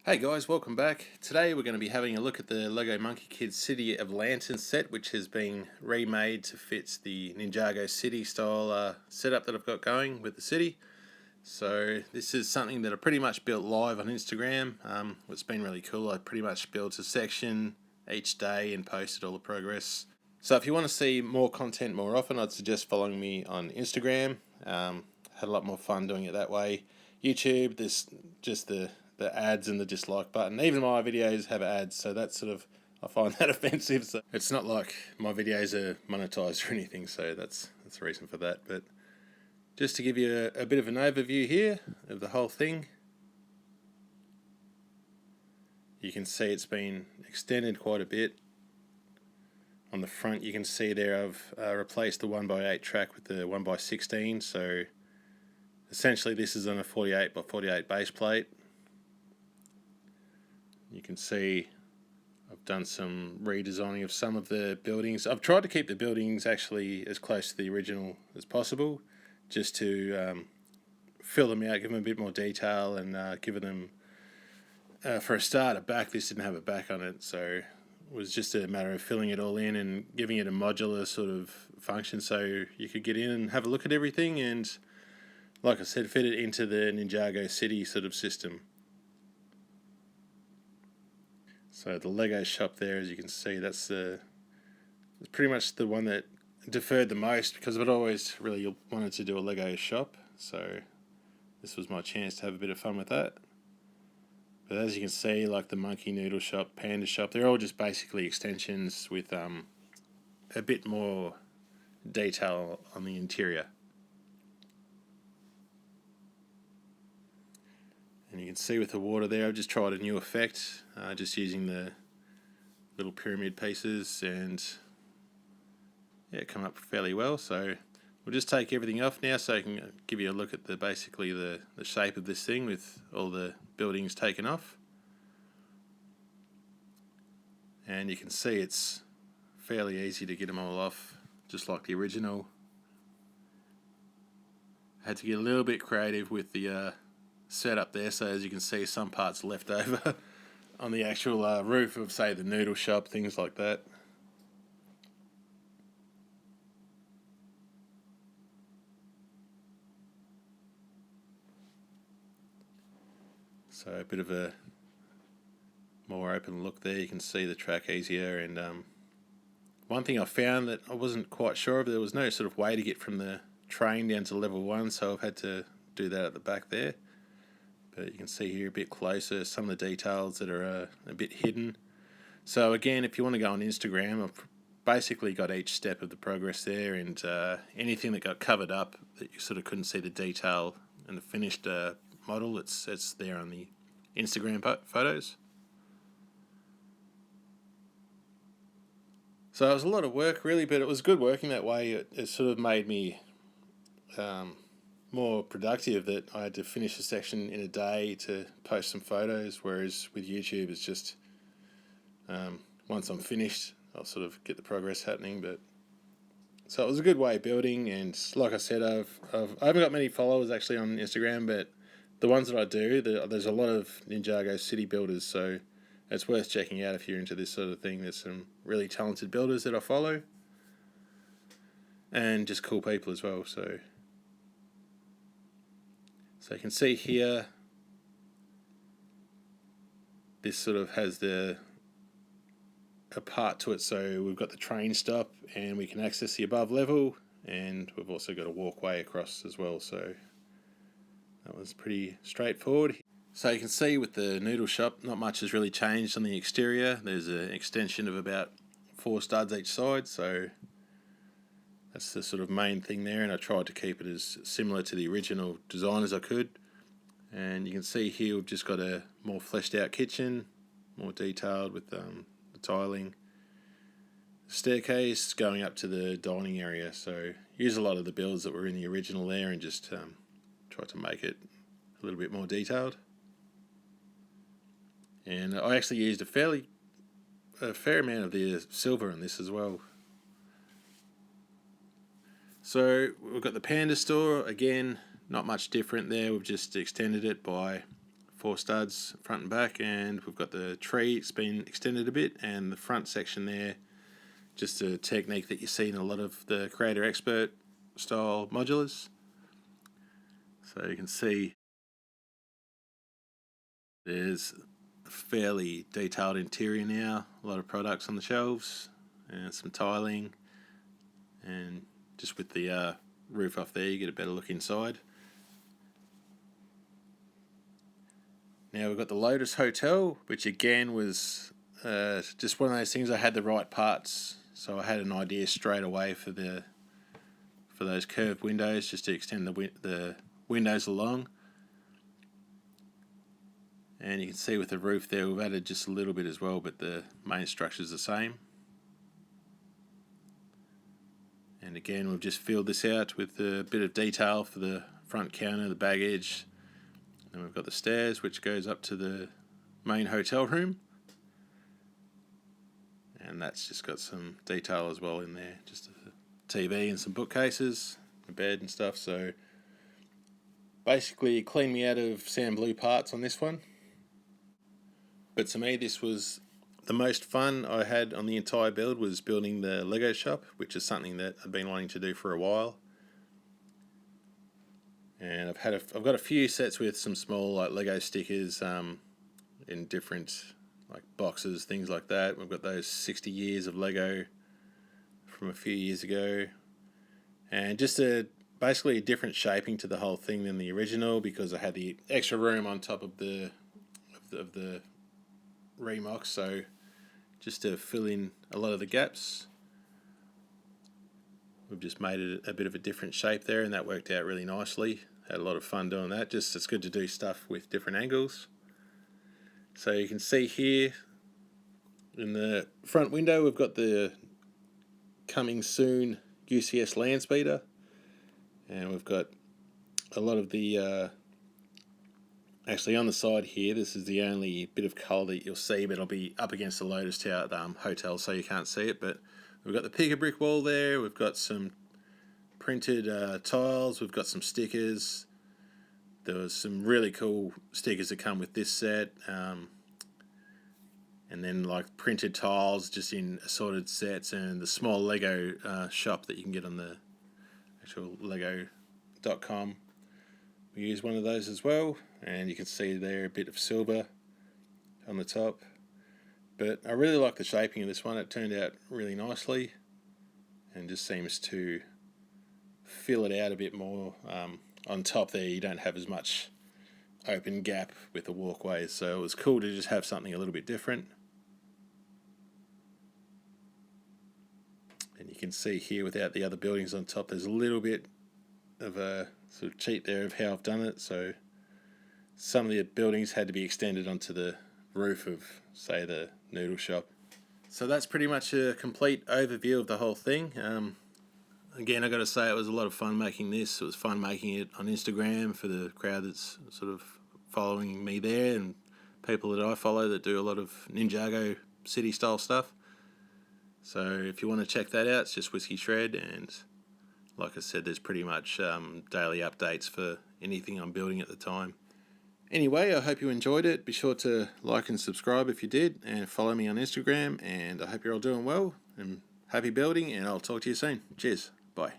Hey guys, welcome back. Today we're going to be having a look at the LEGO Monkey Kids City of Lanterns set, which has been remade to fit the Ninjago City style setup that I've got going with the city. So this is something that I pretty much built live on Instagram. It's been really cool. I pretty much built a section each day and posted all the progress. So if you want to see more content more often, I'd suggest following me on Instagram. Had a lot more fun doing it that way. YouTube, there's just the ads and the dislike button. Even my videos have ads, so that's sort of, I find that offensive. So it's not like my videos are monetized or anything, so that's the reason for that. But just to give you a bit of an overview here of the whole thing, you can see it's been extended quite a bit. On the front, you can see there I've replaced the 1x8 track with the 1x16, so essentially this is on a 48x48 base plate. You can see I've done some redesigning of some of the buildings. I've tried to keep the buildings actually as close to the original as possible, just to fill them out, give them a bit more detail, and give them, for a start, a back. This didn't have a back on it, so it was just a matter of filling it all in and giving it a modular sort of function so you could get in and have a look at everything and, like I said, fit it into the Ninjago City sort of system. So the Lego shop there, as you can see, that's pretty much the one that deferred the most because I'd always really wanted to do a Lego shop. So this was my chance to have a bit of fun with that. But as you can see, like the Monkey Noodle shop, Panda shop, they're all just basically extensions with a bit more detail on the interior. And you can see with the water there, I've just tried a new effect, just using the little pyramid pieces, and yeah, come up fairly well. So we'll just take everything off now so I can give you a look at basically the shape of this thing with all the buildings taken off. And you can see it's fairly easy to get them all off, just like the original. I had to get a little bit creative with the setup there, so as you can see, some parts left over on the actual roof of, say, the noodle shop, things like that. So a bit of a more open look there. You can see the track easier, and one thing I found that I wasn't quite sure of, there was no sort of way to get from the train down to level 1, so I've had to do that at the back there. But you can see here a bit closer some of the details that are a bit hidden. So again, if you want to go on Instagram, I've basically got each step of the progress there, and anything that got covered up that you sort of couldn't see the detail and the finished model, it's there on the Instagram photos. So it was a lot of work really, but it was good working that way. It sort of made me more productive, that I had to finish a section in a day to post some photos, whereas with YouTube it's just once I'm finished I'll sort of get the progress happening. But so it was a good way of building, and like I said, I haven't got many followers actually on Instagram, but the ones that I do, there's a lot of Ninjago City builders, so it's worth checking out if you're into this sort of thing. There's some really talented builders that I follow, and just cool people as well. So you can see here, this sort of has a part to it. So we've got the train stop, and we can access the above level, and we've also got a walkway across as well. So that was pretty straightforward. So you can see with the noodle shop, not much has really changed on the exterior. There's an extension of about 4 studs each side, so that's the sort of main thing there, and I tried to keep it as similar to the original design as I could. And you can see here we've just got a more fleshed out kitchen, more detailed with the tiling. The staircase going up to the dining area, so use a lot of the builds that were in the original there and just try to make it a little bit more detailed. And I actually used a fair amount of the silver in this as well. So we've got the Panda store, again, not much different there. We've just extended it by 4 studs front and back, and we've got the tree, it's been extended a bit, and the front section there, just a technique that you see in a lot of the Creator Expert style modulars. So you can see there's a fairly detailed interior now, a lot of products on the shelves, and some tiling, and just with the roof off there you get a better look inside. Now we've got the Lotus Hotel, which again was just one of those things. I had the right parts, so I had an idea straight away for those curved windows, just to extend the windows along. And you can see with the roof there, we've added just a little bit as well, but the main structure is the same. And again, we've just filled this out with a bit of detail for the front counter, the bag edge. Then we've got the stairs, which goes up to the main hotel room. And that's just got some detail as well in there. Just a TV and some bookcases, a bed and stuff. So basically, it cleaned me out of sand blue parts on this one. But to me, this was the most fun I had on the entire build, was building the Lego shop, which is something that I've been wanting to do for a while. And I've got a few sets with some small like Lego stickers in different like boxes, things like that. We've got those 60 years of Lego from a few years ago, and just basically a different shaping to the whole thing than the original, because I had the extra room on top of the REMOC, so just to fill in a lot of the gaps, we've just made it a bit of a different shape there, and that worked out really nicely. Had a lot of fun doing that. Just it's good to do stuff with different angles. So you can see here in the front window, we've got the coming soon UCS land speeder, and we've got a lot of the actually on the side here, this is the only bit of colour that you'll see, but it'll be up against the Lotus Tower hotel, so you can't see it. But we've got the picker brick wall there, we've got some printed tiles, we've got some stickers. There was some really cool stickers that come with this set, and then like printed tiles just in assorted sets, and the small Lego shop that you can get on the actual lego.com. We use one of those as well, and you can see there a bit of silver on the top. But I really like the shaping of this one. It turned out really nicely and just seems to fill it out a bit more. On top there, you don't have as much open gap with the walkways, so it was cool to just have something a little bit different. And you can see here, without the other buildings on top, there's a little bit of a sort of cheat there of how I've done it. So some of the buildings had to be extended onto the roof of, say, the noodle shop. So that's pretty much a complete overview of the whole thing. Again, I got to say, it was a lot of fun making this. It was fun making it on Instagram for the crowd that's sort of following me there, and people that I follow that do a lot of Ninjago city style stuff. So if you want to check that out, it's just Whiskey Shred, and like I said, there's pretty much daily updates for anything I'm building at the time. Anyway, I hope you enjoyed it. Be sure to like and subscribe if you did, and follow me on Instagram, and I hope you're all doing well, and happy building, and I'll talk to you soon. Cheers. Bye.